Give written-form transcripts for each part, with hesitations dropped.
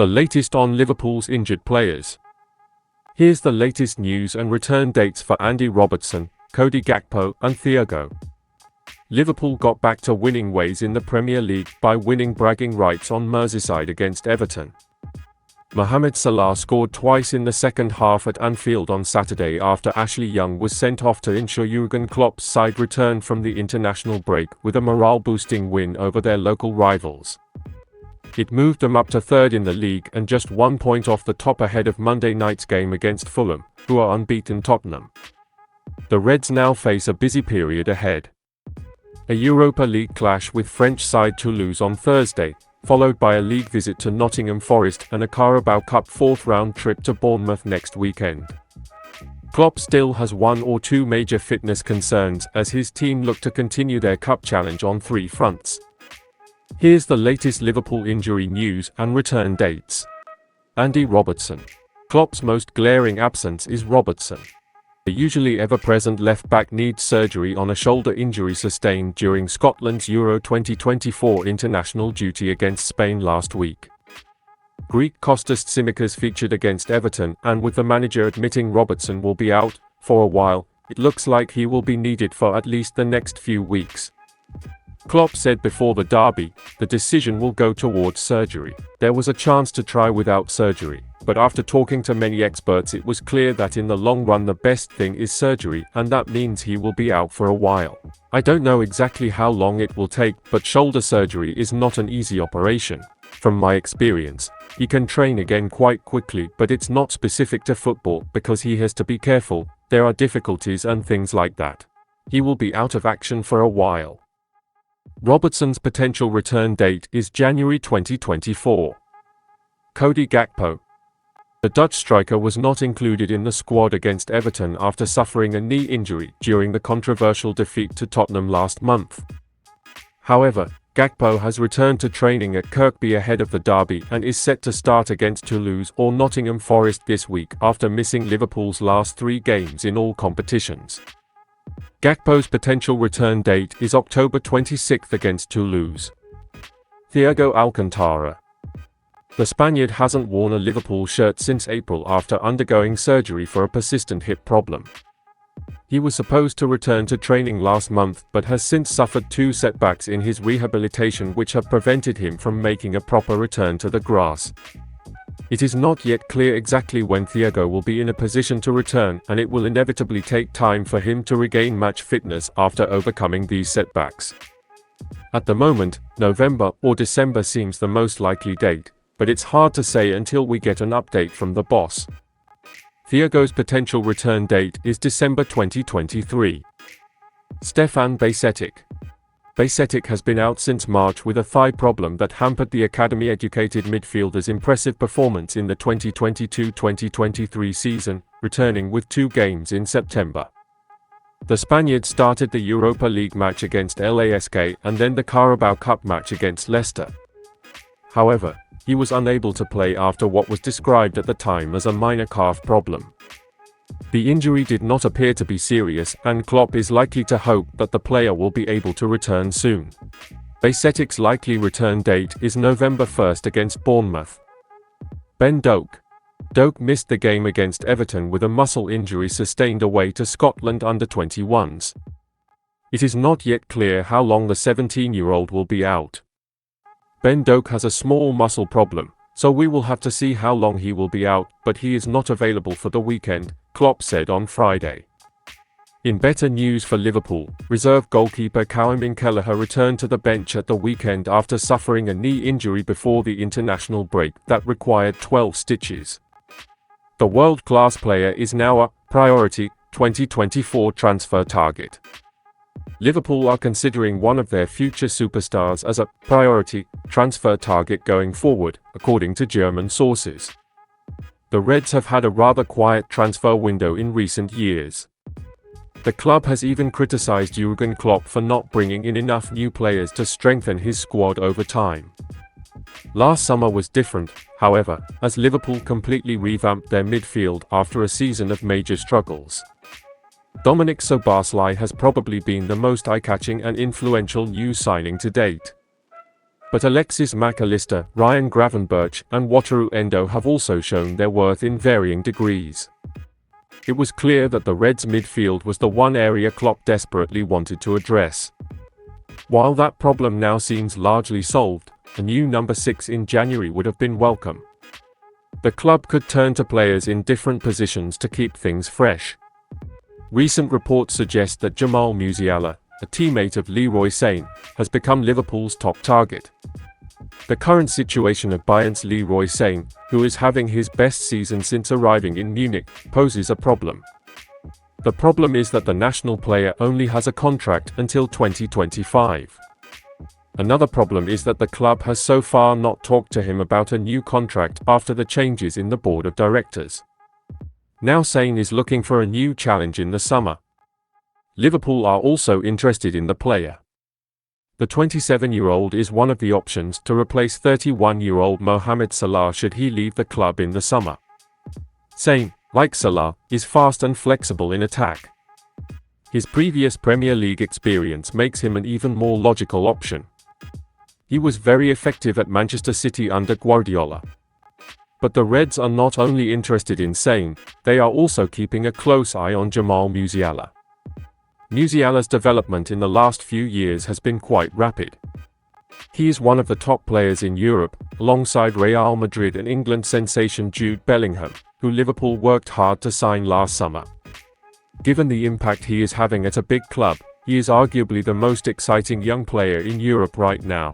The latest on Liverpool's injured players. Here's the latest news and return dates for Andy Robertson, Cody Gakpo and Thiago. Liverpool got back to winning ways in the Premier League by winning bragging rights on Merseyside against Everton. Mohamed Salah scored twice in the second half at Anfield on Saturday after Ashley Young was sent off to ensure Jürgen Klopp's side returned from the international break with a morale-boosting win over their local rivals. It moved them up to third in the league and just 1 point off the top ahead of Monday night's game against Fulham, who are unbeaten Tottenham. The Reds now face a busy period ahead. A Europa League clash with French side Toulouse on Thursday, followed by a league visit to Nottingham Forest and a Carabao Cup fourth-round trip to Bournemouth next weekend. Klopp still has one or two major fitness concerns as his team look to continue their cup challenge on three fronts. Here's the latest Liverpool injury news and return dates. Andy Robertson. Klopp's most glaring absence is Robertson. The usually ever-present left-back needs surgery on a shoulder injury sustained during Scotland's Euro 2024 international duty against Spain last week. Greek Kostas Tsimikas featured against Everton, and with the manager admitting Robertson will be out for a while, it looks like he will be needed for at least the next few weeks. Klopp said before the derby, the decision will go towards surgery. There was a chance to try without surgery, but after talking to many experts it was clear that in the long run the best thing is surgery, and that means he will be out for a while. I don't know exactly how long it will take, but shoulder surgery is not an easy operation. From my experience, he can train again quite quickly, but it's not specific to football because he has to be careful, there are difficulties and things like that. He will be out of action for a while. Robertson's potential return date is January 2024. Cody Gakpo. The Dutch striker was not included in the squad against Everton after suffering a knee injury during the controversial defeat to Tottenham last month. However, Gakpo has returned to training at Kirkby ahead of the derby and is set to start against Toulouse or Nottingham Forest this week after missing Liverpool's last 3 games in all competitions. Gakpo's potential return date is October 26 against Toulouse. Thiago Alcantara. The Spaniard hasn't worn a Liverpool shirt since April after undergoing surgery for a persistent hip problem. He was supposed to return to training last month but has since suffered 2 setbacks in his rehabilitation which have prevented him from making a proper return to the grass. It is not yet clear exactly when Thiago will be in a position to return, and it will inevitably take time for him to regain match fitness after overcoming these setbacks. At the moment, November or December seems the most likely date, but it's hard to say until we get an update from the boss. Thiago's potential return date is December 2023. Stefan Bajcetic. Bajcetic has been out since March with a thigh problem that hampered the academy-educated midfielder's impressive performance in the 2022-2023 season, returning with 2 games in September. The Spaniard started the Europa League match against LASK and then the Carabao Cup match against Leicester. However, he was unable to play after what was described at the time as a minor calf problem. The injury did not appear to be serious, and Klopp is likely to hope that the player will be able to return soon. Bajcetic's likely return date is November 1 against Bournemouth. Ben Doak. Doak missed the game against Everton with a muscle injury sustained away to Scotland under-21s. It is not yet clear how long the 17-year-old will be out. Ben Doak has a small muscle problem, so we will have to see how long he will be out, but he is not available for the weekend, Klopp said on Friday. In better news for Liverpool, reserve goalkeeper Callum Kelleher returned to the bench at the weekend after suffering a knee injury before the international break that required 12 stitches. The world-class player is now a priority 2024 transfer target. Liverpool are considering one of their future superstars as a priority transfer target going forward, according to German sources. The Reds have had a rather quiet transfer window in recent years. The club has even criticized Jürgen Klopp for not bringing in enough new players to strengthen his squad over time. Last summer was different, however, as Liverpool completely revamped their midfield after a season of major struggles. Dominic Szoboszlai has probably been the most eye-catching and influential new signing to date. But Alexis Mac Allister, Ryan Gravenberch, and Wataru Endo have also shown their worth in varying degrees. It was clear that the Reds' midfield was the one area Klopp desperately wanted to address. While that problem now seems largely solved, a new number 6 in January would have been welcome. The club could turn to players in different positions to keep things fresh. Recent reports suggest that Jamal Musiala, a teammate of Leroy Sane, has become Liverpool's top target. The current situation of Bayern's Leroy Sane, who is having his best season since arriving in Munich, poses a problem. The problem is that the national player only has a contract until 2025. Another problem is that the club has so far not talked to him about a new contract after the changes in the board of directors. Now Sane is looking for a new challenge in the summer. Liverpool are also interested in the player. The 27-year-old is one of the options to replace 31-year-old Mohamed Salah should he leave the club in the summer. Sane, like Salah, is fast and flexible in attack. His previous Premier League experience makes him an even more logical option. He was very effective at Manchester City under Guardiola. But the Reds are not only interested in Sane, they are also keeping a close eye on Jamal Musiala. Musiala's development in the last few years has been quite rapid. He is one of the top players in Europe, alongside Real Madrid and England sensation Jude Bellingham, who Liverpool worked hard to sign last summer. Given the impact he is having at a big club, he is arguably the most exciting young player in Europe right now.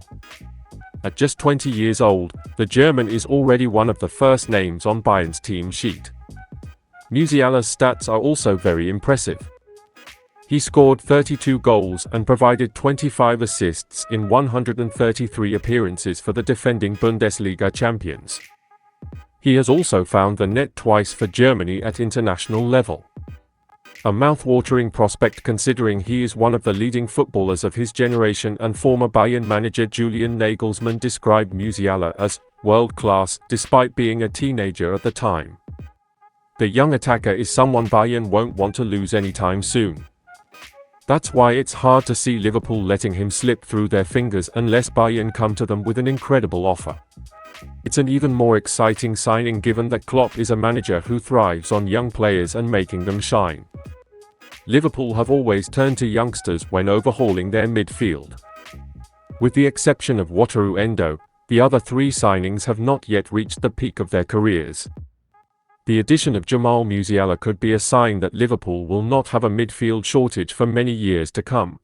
At just 20 years old, the German is already one of the first names on Bayern's team sheet. Musiala's stats are also very impressive. He scored 32 goals and provided 25 assists in 133 appearances for the defending Bundesliga champions. He has also found the net twice for Germany at international level. A mouth-watering prospect considering he is one of the leading footballers of his generation, and former Bayern manager Julian Nagelsmann described Musiala as world-class despite being a teenager at the time. The young attacker is someone Bayern won't want to lose anytime soon. That's why it's hard to see Liverpool letting him slip through their fingers unless Bayern come to them with an incredible offer. It's an even more exciting signing given that Klopp is a manager who thrives on young players and making them shine. Liverpool have always turned to youngsters when overhauling their midfield. With the exception of Wataru Endo, the other three signings have not yet reached the peak of their careers. The addition of Jamal Musiala could be a sign that Liverpool will not have a midfield shortage for many years to come.